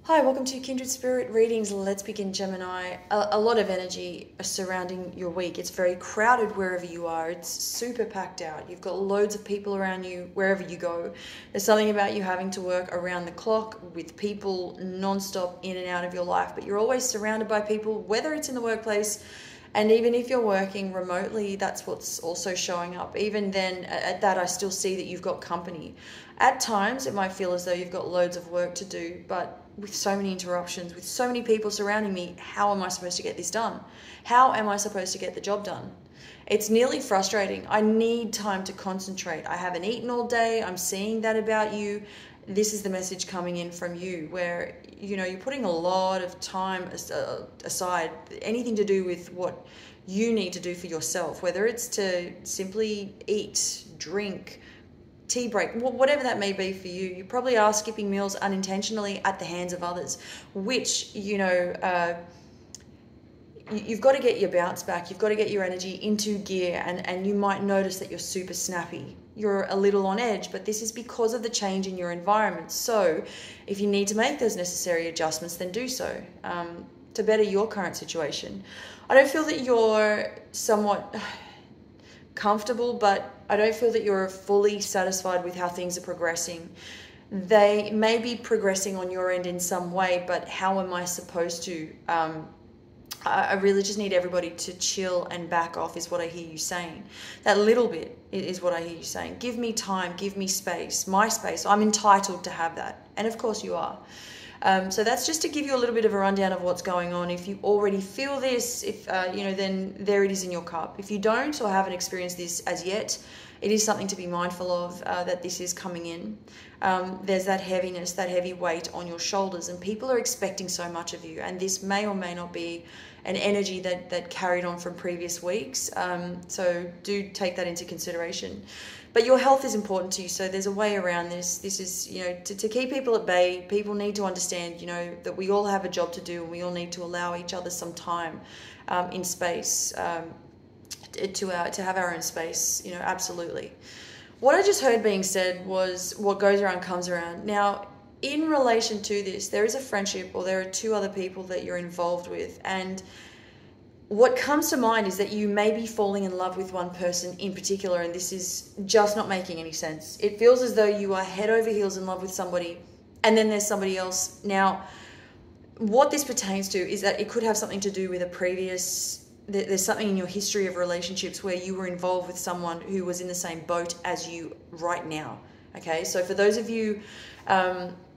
Hi, welcome to Kindred Spirit Readings. Let's begin, Gemini. A lot of energy surrounding your week. It's very crowded wherever you are. It's super packed out. You've got loads of people around you wherever you go. There's something about you having to work around the clock with people non-stop in and out of your life, but you're always surrounded by people, whether it's in the workplace, and even if you're working remotely, that's what's also showing up. Even then, at that, I still see that you've got company. At times, it might feel as though you've got loads of work to do, but with so many interruptions, with so many people surrounding me, how am I supposed to get this done? How am I supposed to get the job done? It's nearly frustrating. I need time to concentrate. I haven't eaten all day. I'm seeing that about you. This is the message coming in from you where, you're putting a lot of time aside, anything to do with what you need to do for yourself, whether it's to simply eat, drink, tea break, whatever that may be for you. You probably are skipping meals unintentionally at the hands of others, which, you've got to get your bounce back. You've got to get your energy into gear, and you might notice that you're super snappy. You're a little on edge, but this is because of the change in your environment. So if you need to make those necessary adjustments, then do so to better your current situation. I don't feel that you're somewhat comfortable, but I don't feel that you're fully satisfied with how things are progressing. They may be progressing on your end in some way, but how am I supposed to? I really just need everybody to chill and back off is what I hear you saying. That little bit is what I hear you saying. Give me time, give me space, my space. I'm entitled to have that. And of course you are. So that's just to give you a little bit of a rundown of what's going on. If you already feel this, then there it is in your cup. If you don't or haven't experienced this as yet, it is something to be mindful of, that this is coming in. There's that heaviness, that heavy weight on your shoulders, and people are expecting so much of you. And this may or may not be an energy that carried on from previous weeks. So do take that into consideration. But your health is important to you, so there's a way around this. This is, to keep people at bay. People need to understand, that we all have a job to do, and we all need to allow each other some time in space to have our own space, absolutely. What I just heard being said was what goes around comes around. Now, in relation to this, there is a friendship, or there are two other people that you're involved with, and what comes to mind is that you may be falling in love with one person in particular, and this is just not making any sense. It feels as though you are head over heels in love with somebody, and then there's somebody else. Now, what this pertains to is that it could have something to do with there's something in your history of relationships where you were involved with someone who was in the same boat as you right now. Okay, so for those of you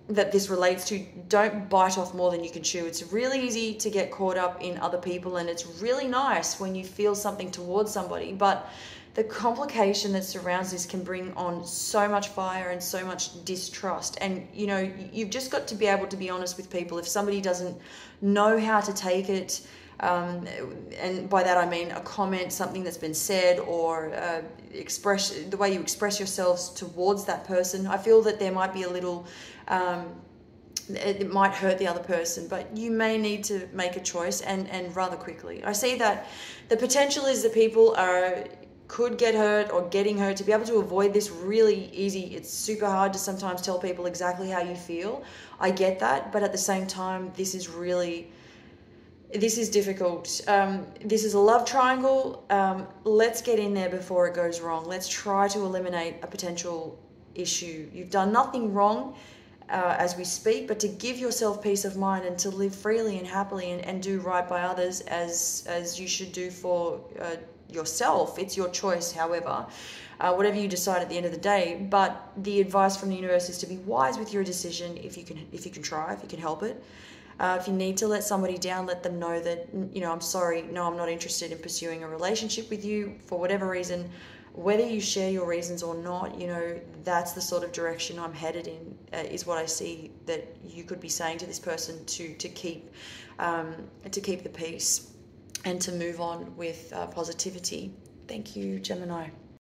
that this relates to, don't bite off more than you can chew. It's really easy to get caught up in other people, and it's really nice when you feel something towards somebody, but the complication that surrounds this can bring on so much fire and so much distrust. And you've just got to be able to be honest with people. If somebody doesn't know how to take it, and by that I mean a comment, something that's been said, or the way you express yourselves towards that person, I feel that there might be a little, it might hurt the other person, but you may need to make a choice, and rather quickly. I see that the potential is that people could get hurt or getting hurt. To be able to avoid this really easy. It's super hard to sometimes tell people exactly how you feel. I get that, but at the same time, this is difficult. This is a love triangle. Let's get in there before it goes wrong. Let's try to eliminate a potential issue. You've done nothing wrong as we speak, but to give yourself peace of mind and to live freely and happily and do right by others as you should do for yourself. It's your choice, however, whatever you decide at the end of the day. But the advice from the universe is to be wise with your decision if you can try, if you can help it. If you need to let somebody down, let them know that, I'm sorry, no, I'm not interested in pursuing a relationship with you for whatever reason. Whether you share your reasons or not, that's the sort of direction I'm headed in, is what I see that you could be saying to this person to keep the peace and to move on with positivity. Thank you, Gemini.